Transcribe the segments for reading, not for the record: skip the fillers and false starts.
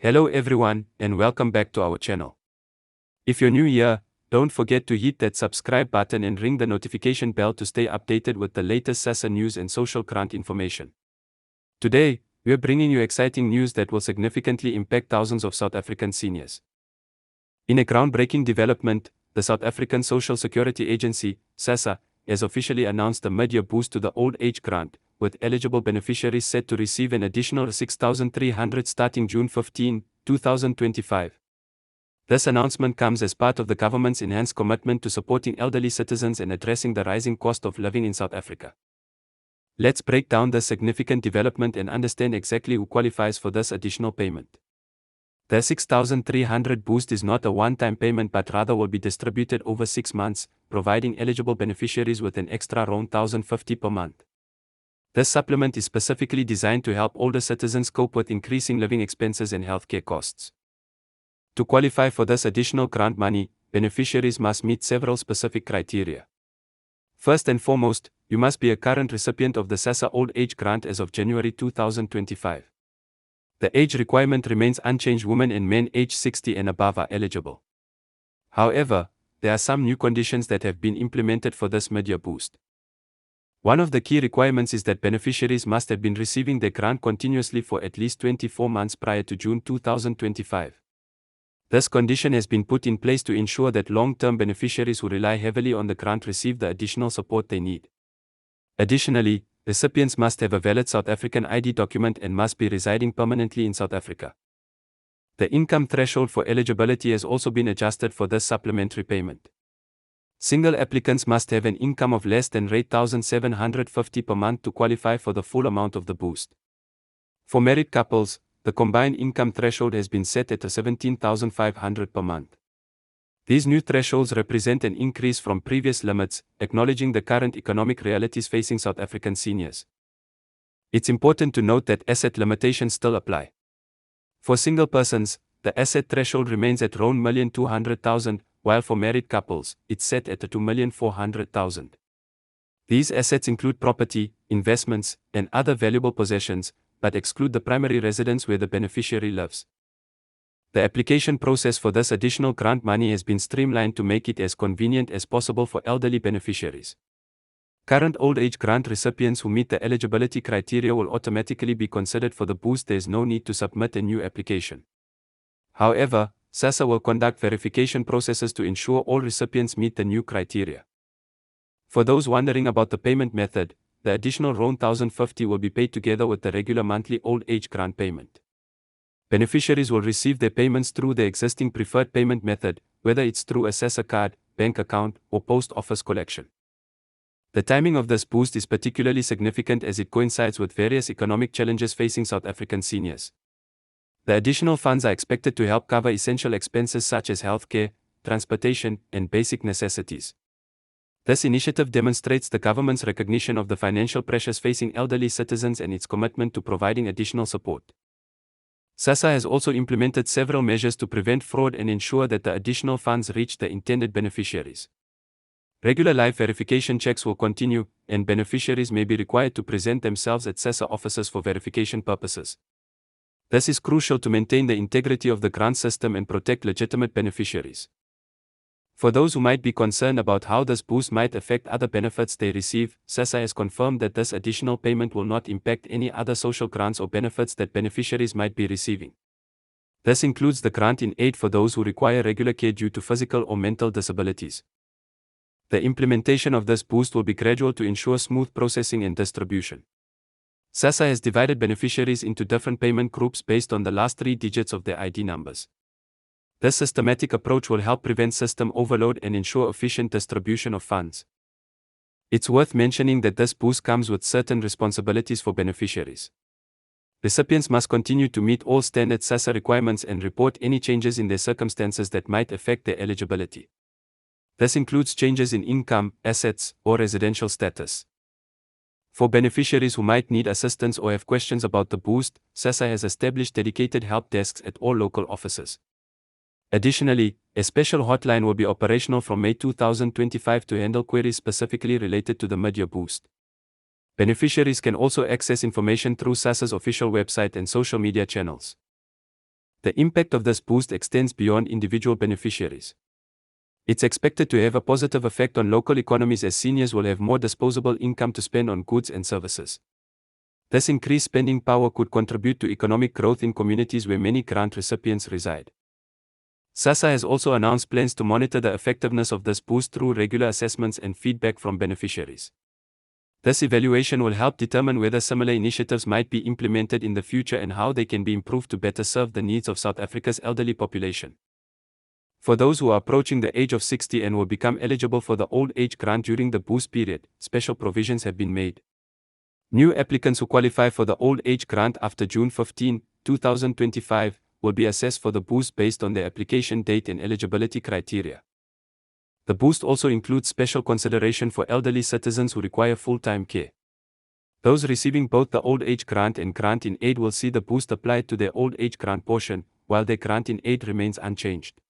Hello everyone, and welcome back to our channel. If you're new here, don't forget to hit that subscribe button and ring the notification bell to stay updated with the latest SASSA news and social grant information. Today, we're bringing you exciting news that will significantly impact thousands of South African seniors. In a groundbreaking development, the South African Social Security Agency, SASSA, has officially announced a mid-year boost to the old age grant, with eligible beneficiaries set to receive an additional 6,300 starting June 15, 2025. This announcement comes as part of the government's enhanced commitment to supporting elderly citizens and addressing the rising cost of living in South Africa. Let's break down this significant development and understand exactly who qualifies for this additional payment. The 6,300 boost is not a one-time payment but rather will be distributed over 6 months, providing eligible beneficiaries with an extra around 1,050 per month. This supplement is specifically designed to help older citizens cope with increasing living expenses and healthcare costs. To qualify for this additional grant money, beneficiaries must meet several specific criteria. First and foremost, you must be a current recipient of the SASSA Old Age Grant as of January 2025. The age requirement remains unchanged. Women and men aged 60 and above are eligible. However, there are some new conditions that have been implemented for this mid-year boost. One of the key requirements is that beneficiaries must have been receiving their grant continuously for at least 24 months prior to June 2025. This condition has been put in place to ensure that long-term beneficiaries who rely heavily on the grant receive the additional support they need. Additionally, recipients must have a valid South African ID document and must be residing permanently in South Africa. The income threshold for eligibility has also been adjusted for this supplementary payment. Single applicants must have an income of less than 8,750 per month to qualify for the full amount of the boost. For married couples, the combined income threshold has been set at 17,500 per month. These new thresholds represent an increase from previous limits, acknowledging the current economic realities facing South African seniors. It's important to note that asset limitations still apply. For single persons, the asset threshold remains at around $1,200,000, while for married couples, it's set at $2,400,000. These assets include property, investments, and other valuable possessions, but exclude the primary residence where the beneficiary lives. The application process for this additional grant money has been streamlined to make it as convenient as possible for elderly beneficiaries. Current old age grant recipients who meet the eligibility criteria will automatically be considered for the boost. There is no need to submit a new application. However, SASSA will conduct verification processes to ensure all recipients meet the new criteria. For those wondering about the payment method, the additional around 1,050 will be paid together with the regular monthly old age grant payment. Beneficiaries will receive their payments through the existing preferred payment method, whether it's through a SASSA card, bank account, or post office collection. The timing of this boost is particularly significant as it coincides with various economic challenges facing South African seniors. The additional funds are expected to help cover essential expenses such as healthcare, transportation, and basic necessities. This initiative demonstrates the government's recognition of the financial pressures facing elderly citizens and its commitment to providing additional support. SASSA has also implemented several measures to prevent fraud and ensure that the additional funds reach the intended beneficiaries. Regular live verification checks will continue, and beneficiaries may be required to present themselves at SASSA offices for verification purposes. This is crucial to maintain the integrity of the grant system and protect legitimate beneficiaries. For those who might be concerned about how this boost might affect other benefits they receive, SASSA has confirmed that this additional payment will not impact any other social grants or benefits that beneficiaries might be receiving. This includes the grant in aid for those who require regular care due to physical or mental disabilities. The implementation of this boost will be gradual to ensure smooth processing and distribution. SASSA has divided beneficiaries into different payment groups based on the last 3 digits of their ID numbers. This systematic approach will help prevent system overload and ensure efficient distribution of funds. It's worth mentioning that this boost comes with certain responsibilities for beneficiaries. Recipients must continue to meet all standard SASSA requirements and report any changes in their circumstances that might affect their eligibility. This includes changes in income, assets, or residential status. For beneficiaries who might need assistance or have questions about the boost, SASSA has established dedicated help desks at all local offices. Additionally, a special hotline will be operational from May 2025 to handle queries specifically related to the mid-year boost. Beneficiaries can also access information through SASSA's official website and social media channels. The impact of this boost extends beyond individual beneficiaries. It's expected to have a positive effect on local economies as seniors will have more disposable income to spend on goods and services. This increased spending power could contribute to economic growth in communities where many grant recipients reside. SASSA has also announced plans to monitor the effectiveness of this boost through regular assessments and feedback from beneficiaries. This evaluation will help determine whether similar initiatives might be implemented in the future and how they can be improved to better serve the needs of South Africa's elderly population. For those who are approaching the age of 60 and will become eligible for the old age grant during the boost period, special provisions have been made. New applicants who qualify for the old age grant after June 15, 2025, will be assessed for the boost based on their application date and eligibility criteria. The boost also includes special consideration for elderly citizens who require full-time care. Those receiving both the old age grant and grant in aid will see the boost applied to their old age grant portion, while their grant in aid remains unchanged.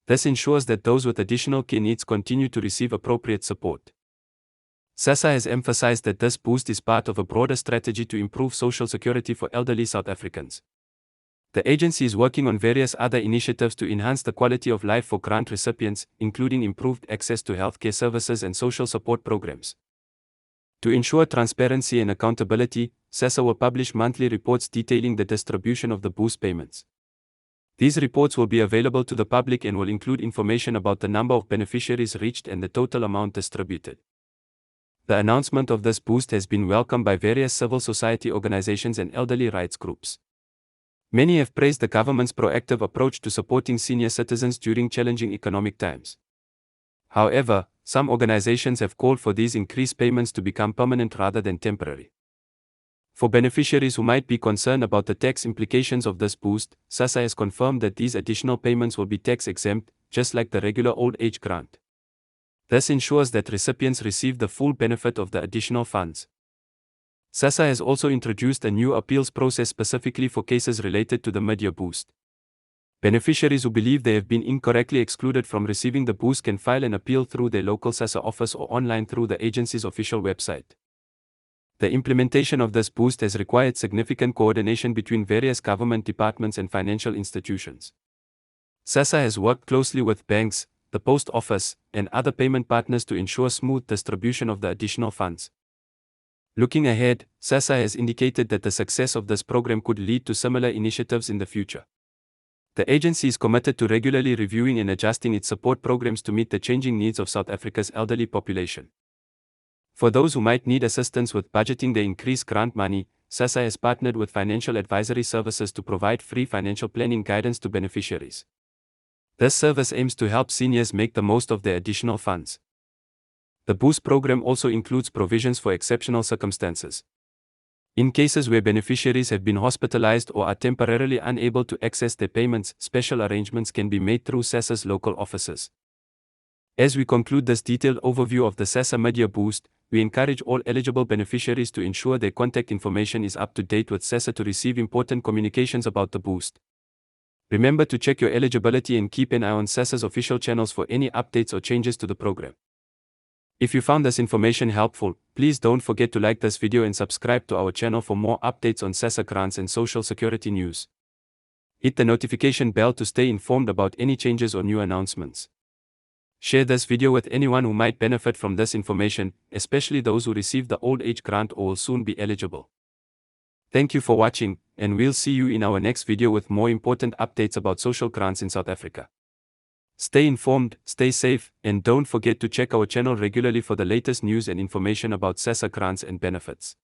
This ensures that those with additional care needs continue to receive appropriate support. SASSA has emphasized that this boost is part of a broader strategy to improve social security for elderly South Africans. The agency is working on various other initiatives to enhance the quality of life for grant recipients, including improved access to healthcare services and social support programs. To ensure transparency and accountability, SASSA will publish monthly reports detailing the distribution of the boost payments. These reports will be available to the public and will include information about the number of beneficiaries reached and the total amount distributed. The announcement of this boost has been welcomed by various civil society organizations and elderly rights groups. Many have praised the government's proactive approach to supporting senior citizens during challenging economic times. However, some organizations have called for these increased payments to become permanent rather than temporary. For beneficiaries who might be concerned about the tax implications of this boost, SASSA has confirmed that these additional payments will be tax-exempt, just like the regular old age grant. This ensures that recipients receive the full benefit of the additional funds. SASSA has also introduced a new appeals process specifically for cases related to the mid-year boost. Beneficiaries who believe they have been incorrectly excluded from receiving the boost can file an appeal through their local SASSA office or online through the agency's official website. The implementation of this boost has required significant coordination between various government departments and financial institutions. SASSA has worked closely with banks, the post office, and other payment partners to ensure smooth distribution of the additional funds. Looking ahead, SASSA has indicated that the success of this program could lead to similar initiatives in the future. The agency is committed to regularly reviewing and adjusting its support programs to meet the changing needs of South Africa's elderly population. For those who might need assistance with budgeting the increased grant money, SASSA has partnered with financial advisory services to provide free financial planning guidance to beneficiaries. This service aims to help seniors make the most of their additional funds. The Boost program also includes provisions for exceptional circumstances. In cases where beneficiaries have been hospitalized or are temporarily unable to access their payments, special arrangements can be made through SASSA's local offices. As we conclude this detailed overview of the SASSA Mid-Year Boost, we encourage all eligible beneficiaries to ensure their contact information is up to date with SASSA to receive important communications about the boost. Remember to check your eligibility and keep an eye on SASSA's official channels for any updates or changes to the program. If you found this information helpful, please don't forget to like this video and subscribe to our channel for more updates on SASSA grants and social security news. Hit the notification bell to stay informed about any changes or new announcements. Share this video with anyone who might benefit from this information, especially those who receive the old age grant or will soon be eligible. Thank you for watching, and we'll see you in our next video with more important updates about social grants in South Africa. Stay informed, stay safe, and don't forget to check our channel regularly for the latest news and information about SASSA grants and benefits.